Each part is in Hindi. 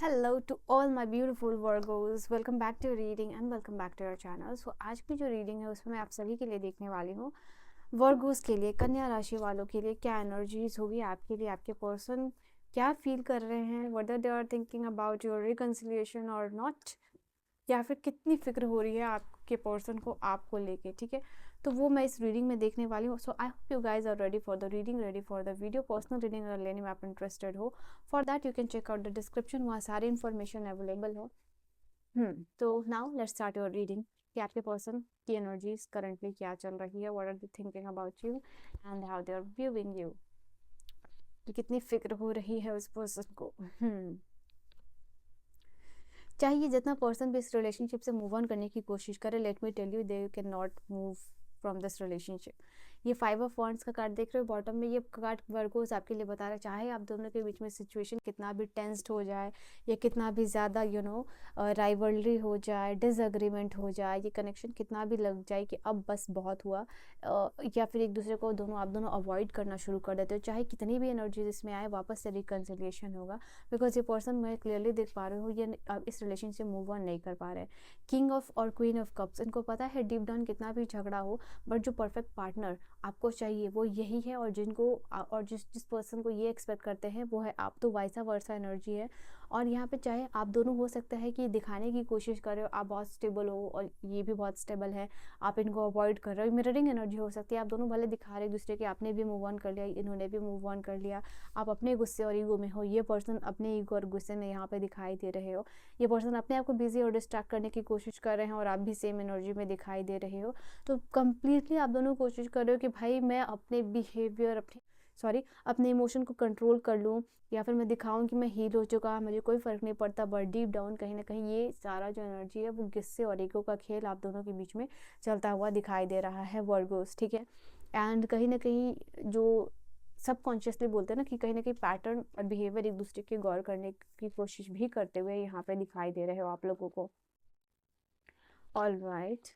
Hello to all my beautiful Virgos. Welcome back to your reading and welcome back to your channel. So आज की जो रीडिंग है उसमें मैं आप सभी के लिए देखने वाली हूँ वर्गोस के लिए, कन्या राशि वालों के लिए क्या एनर्जीज होगी आपके लिए, आपके पर्सन क्या फील कर रहे हैं, whether they are thinking about your reconciliation or not, या फिर कितनी फिक्र हो रही है आपके पर्सन को आपको लेके। ठीक है, तो वो मैं इस रीडिंग में देखने वाली हूँ। So I hope you guys are ready for the reading, ready for the video. Personal reading अगर लेने में आप इंटरेस्टेड हो, for that you can check out the description, वहाँ सारी इन्फॉर्मेशन अवेलेबल हो। तो now let's start your reading कि आपके पर्सन की एनर्जीज करंटली क्या चल रही है, what are they thinking about you and how they are viewing you, कि कितनी फिक्र हो रही है उस पर्सन को। चाहिए जितना पर्सन भी इस रिलेशनशिप से मूव ऑन करने की कोशिश करे, let me tell you they can not move from this relationship. ये 5 ऑफ वॉन्ड्स का कार्ड देख रहे हो बॉटम में, ये कार्ड वर्गोस आपके लिए बता रहा है चाहे आप दोनों के बीच में सिचुएशन कितना भी टेंस्ड हो जाए या कितना भी ज़्यादा राइवलरी हो जाए, डिसएग्रीमेंट हो जाए, ये कनेक्शन कितना भी लग जाए कि अब बस बहुत हुआ, या फिर एक दूसरे को आप दोनों अवॉइड करना शुरू कर देते हो, चाहे कितनी भी एनर्जी इसमें आए, वापस से रिकन्सिलिएशन होगा। बिकॉज ये पर्सन मैं क्लियरली देख पा रही हूँ ये इस रिलेशन से मूव ऑन नहीं कर पा रहे हैं। किंग ऑफ और क्वीन ऑफ कप्स, इनको पता है डीप डाउन कितना भी झगड़ा हो, बट जो परफेक्ट पार्टनर आपको चाहिए वो यही है, और जिस पर्सन को ये एक्सपेक्ट करते हैं वो है आप। तो वाइसा वर्सा एनर्जी है, और यहाँ पे चाहे आप दोनों हो सकता है कि दिखाने की कोशिश कर रहे हो आप बहुत स्टेबल हो और ये भी बहुत स्टेबल है, आप इनको अवॉइड कर रहे हो, मिररिंग एनर्जी हो सकती है। आप दोनों भले दिखा रहे एक दूसरे के, आपने भी मूव ऑन कर लिया, इन्होंने भी मूव ऑन कर लिया, आप अपने गुस्से और ईगो में हो, ये पर्सन अपने ईगो और गुस्से में यहाँ पे दिखाई दे रहे हो, ये पर्सन अपने आप को बिजी और डिस्ट्रैक्ट करने की कोशिश कर रहे हैं और आप भी सेम एनर्जी में दिखाई दे रहे हो। तो कंप्लीटली आप दोनों कोशिश कर रहे हो कि भाई मैं अपने बिहेवियर अपने इमोशन को कंट्रोल कर लूँ, या फिर मैं दिखाऊं कि मैं हील हो चुका, मुझे कोई फ़र्क नहीं पड़ता, बट डीप डाउन कहीं ना कहीं ये सारा जो एनर्जी है वो गुस्से और ईगो का खेल आप दोनों के बीच में चलता हुआ दिखाई दे रहा है वर्गोस। ठीक है, एंड कहीं ना कहीं जो सबकॉन्शियसली बोलते हैं ना कि कहीं ना कहीं पैटर्न और बिहेवियर एक दूसरे के गौर करने की कोशिश भी करते हुए यहाँ पे दिखाई दे रहे हो आप लोगों को। ऑल राइट,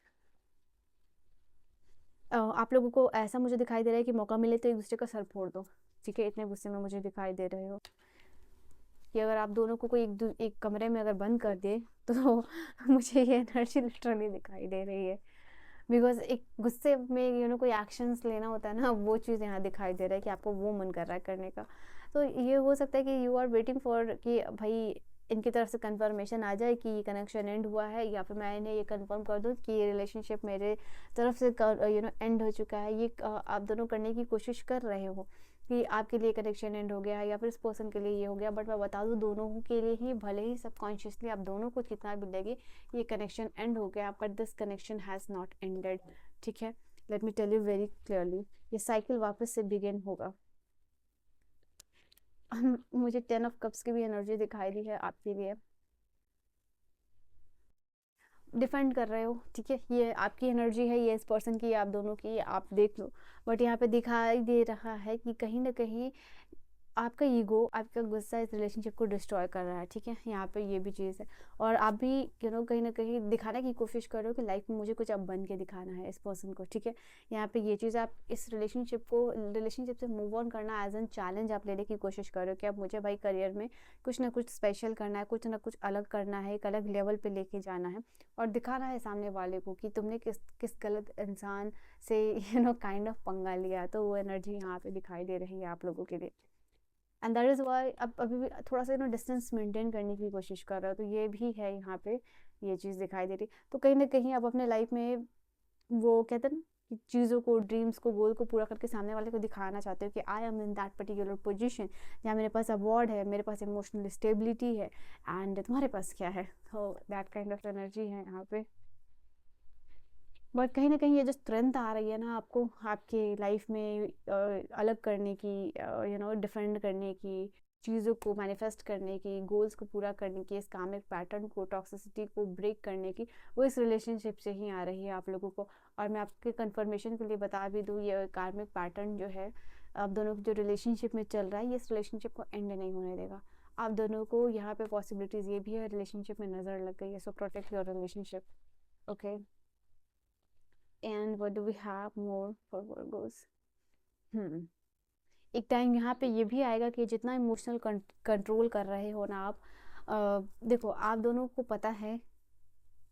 आप लोगों को ऐसा मुझे दिखाई दे रहा है कि मौका मिले तो एक दूसरे का सर फोड़ दो। ठीक है, इतने गुस्से में मुझे दिखाई दे रहे हो कि अगर आप दोनों को कोई एक कमरे में अगर बंद कर दे तो मुझे ये एनर्जी लिटरली दिखाई दे रही है। बिकॉज एक गुस्से में कोई एक्शंस लेना होता है ना, वो चीज़ यहाँ दिखाई दे रहा है कि आपको वो मन कर रहा है करने का। तो ये हो सकता है कि यू आर वेटिंग फॉर कि भाई इनकी तरफ से कंफर्मेशन आ जाए कि ये कनेक्शन एंड हुआ है, या फिर मैं इन्हें ये कंफर्म कर दूँ कि ये रिलेशनशिप मेरे तरफ से एंड हो चुका है। ये आप दोनों करने की कोशिश कर रहे हो कि आपके लिए कनेक्शन एंड हो गया है या फिर इस पर्सन के लिए ये हो गया, बट मैं बता दूँ दोनों के लिए ही, भले ही सबकॉन्शियसली आप दोनों को कितना भी लगे ये कनेक्शन एंड हो गया, but this connection has not ended. ठीक है, let me tell you very clearly, ये साइकिल वापस से बिगिन होगा। मुझे 10 ऑफ कप्स की भी एनर्जी दिखाई दी है आपके लिए। डिफेंड कर रहे हो, ठीक है, ये आपकी एनर्जी है, ये इस पर्सन की, आप दोनों की, आप देख लो। बट यहाँ पे दिखाई दे रहा है कि कहीं ना कहीं आपका ईगो, आपका गुस्सा इस रिलेशनशिप को डिस्ट्रॉय कर रहा है। ठीक है, यहाँ पे ये भी चीज़ है, और आप भी कहीं ना कहीं दिखाने की कोशिश कर रहे हो कि लाइफ में मुझे कुछ अब बन के दिखाना है इस पर्सन को। ठीक है, यहाँ पे ये चीज़ आप इस रिलेशनशिप से मूव ऑन करना एज एन चैलेंज आप लेने की कोशिश कर रहे हो कि अब मुझे भाई करियर में कुछ ना कुछ स्पेशल करना है, कुछ ना कुछ अलग करना है, एक अलग लेवल पे लेके जाना है, और दिखाना है सामने वाले को कि तुमने किस किस गलत इंसान से काइंड ऑफ पंगा लिया। तो वो एनर्जी यहाँ पे दिखाई दे रही है आप लोगों के लिए, एंड दैट इज़ वाई अब अभी भी थोड़ा सा डिस्टेंस मेंटेन करने की कोशिश कर रहा हो। तो ये भी है यहाँ पे, ये चीज़ दिखाई दे रही। तो कहीं ना कहीं आप अपने लाइफ में वो कहते हैं ना कि चीज़ों को, ड्रीम्स को, गोल को पूरा करके सामने वाले को दिखाना चाहते हो कि I am in that particular position, जहाँ मेरे पास अवार्ड है, मेरे पास इमोशनल स्टेबिलिटी है, एंड तुम्हारे पास क्या है। तो दैट काइंड ऑफ एनर्जी है यहाँ पे। बट कहीं ना कहीं ये जो स्ट्रेंथ आ रही है ना आपको आपके लाइफ में अलग करने की, डिफेंड करने की, चीज़ों को मैनिफेस्ट करने की, गोल्स को पूरा करने की, इस कामिक पैटर्न को, टॉक्सिसिटी को ब्रेक करने की, वो इस रिलेशनशिप से ही आ रही है आप लोगों को। और मैं आपके कंफर्मेशन के लिए बता भी दूँ, ये कार्मिक पैटर्न जो है आप दोनों की जो रिलेशनशिप में चल रहा है, ये इस रिलेशनशिप को एंड नहीं होने देगा। आप दोनों को यहाँ पे पॉसिबिलिटीज़ ये भी है, रिलेशनशिप में नज़र लग गई है, so protect your relationship. Okay, and what do we have more for Virgos. एक टाइम यहाँ पे ये भी आएगा कि जितना इमोशनल कंट्रोल कर रहे हो ना आप, देखो आप दोनों को पता है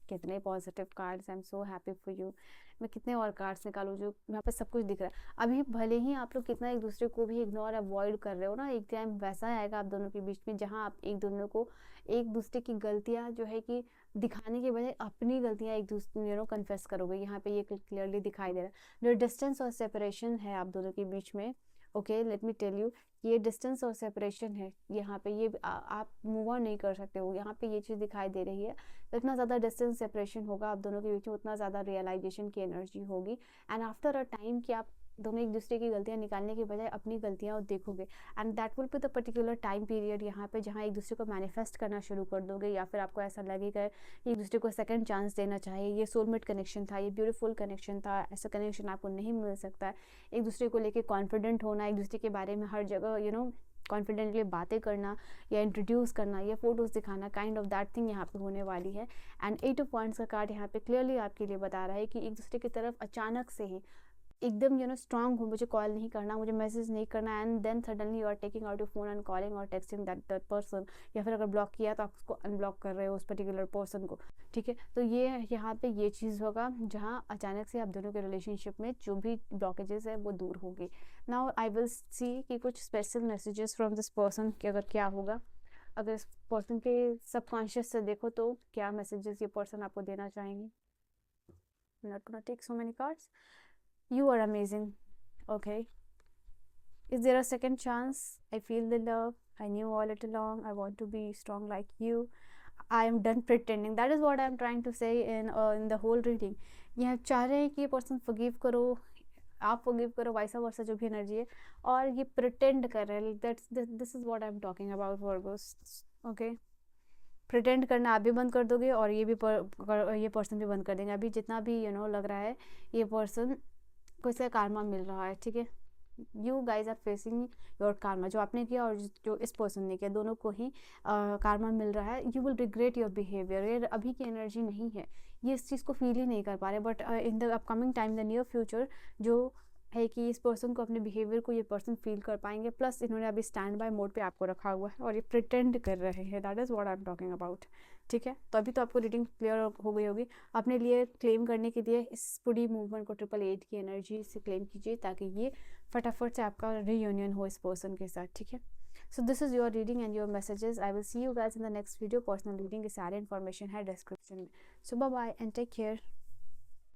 कितने positive cards, I am so happy for you. मैं कितने और कार्ड्स निकालूं, जो यहाँ पे सब कुछ दिख रहा है। अभी भले ही आप लोग कितना एक दूसरे को भी इग्नोर अवॉइड कर रहे हो ना, एक टाइम वैसा आएगा आप दोनों के बीच में जहाँ आप एक दोनों को एक दूसरे की गलतियाँ जो है कि दिखाने के बजाय अपनी गलतियाँ एक दूसरे कन्फेस करोगे। यहाँ पे ये क्लियरली दिखाई दे रहा है। जो डिस्टेंस और सेपरेशन है आप दोनों के बीच में, okay let me tell you, ये डिस्टेंस और सेपरेशन है यहाँ पे। ये आप मूव ऑन नहीं कर सकते हो, यहाँ पे ये चीज़ दिखाई दे रही है। तो इतना ज़्यादा डिस्टेंस सेपरेशन होगा आप दोनों के बीच में, उतना ज़्यादा रियलाइजेशन की एनर्जी होगी। एंड आफ्टर अ टाइम कि आप दोनों एक दूसरे की गलतियाँ निकालने के बजाय अपनी गलतियाँ देखोगे, and that will be the particular time period यहाँ पे जहाँ एक दूसरे को मैनिफेस्ट करना शुरू कर दोगे, या फिर आपको ऐसा लगेगा एक दूसरे को सेकंड चांस देना चाहिए। ये सोलमेट कनेक्शन था, ये ब्यूटीफुल कनेक्शन था, ऐसा कनेक्शन आपको नहीं मिल सकता है। एक दूसरे को लेके कॉन्फिडेंट होना, एक दूसरे के बारे में हर जगह कॉन्फिडेंटली बातें करना या इंट्रोड्यूस करना या फोटोज़ दिखाना, काइंड ऑफ दैट थिंग यहाँ पे होने वाली है। एंड 8 ऑफ वांड्स का कार्ड यहाँ पे क्लियरली आपके लिए बता रहा है कि एक दूसरे की तरफ अचानक से ही एकदम स्ट्रांग हो, मुझे कॉल नहीं करना, मुझे मैसेज नहीं करना, and then suddenly you are taking out your phone and calling और टेक्सटिंग दैट पर्सन, या फिर अगर ब्लॉक किया तो आप उसको अनब्लॉक कर रहे हो उस पर्टिकुलर पर्सन को, ठीक है। तो ये यहाँ पे ये चीज़ होगा जहाँ अचानक से आप दोनों के रिलेशनशिप में जो भी ब्लॉकेजेस है वो दूर होगी। नाउ आई विल सी कि कुछ special messages from this person कि अगर क्या होगा, अगर इस पर्सन के सबकॉन्शियस से देखो तो क्या मैसेजेस ये पर्सन आपको देना चाहेंगे। Not gonna take so many cards. You are amazing. Okay. Is there a second chance? I feel the love. I knew all it along. I want to be strong like you. I am done pretending. That is what I am trying to say in the whole reading. ये चाह रहे हैं कि ये पर्सन फॉरगिव करो, आप फॉरगिव करो, वाइसा वर्सा जो भी एनर्जी है, और ये प्रिटेंड कर रहे हैं। This is what I am talking about Virgo's. Okay, pretend करना आप भी बंद कर दोगे और ये भी ये पर्सन भी बंद कर देंगे। अभी जितना भी लग रहा है ये पर्सन को इसका कार्मा मिल रहा है, ठीक है। You guys are facing your karma, जो आपने किया और जो इस पर्सन ने किया, दोनों को ही कार्मा मिल रहा है। You will regret your behaviour. ये अभी की एनर्जी नहीं है, ये इस चीज़ को फील ही नहीं कर पा रहे, but in the upcoming time, the near future जो है कि इस पर्सन को अपने बिहेवियर को ये पर्सन फील कर पाएंगे। प्लस इन्होंने अभी स्टैंड बाय मोड पे आपको रखा हुआ है और ये प्रिटेंड कर रहे हैं। That is what I am talking about, ठीक है। तो अभी तो आपको रीडिंग क्लियर हो गई होगी। अपने लिए क्लेम करने के लिए इस पूरी मूवमेंट को 888 की एनर्जी से क्लेम कीजिए, ताकि ये फटाफट से आपका रीयूनियन हो इस पर्सन के साथ, ठीक है। So this is your reading and your messages. I will see you guys in the next video. Personal reading की सारी इन्फॉर्मेशन है डिस्क्रिप्शन में। So bye bye and take care.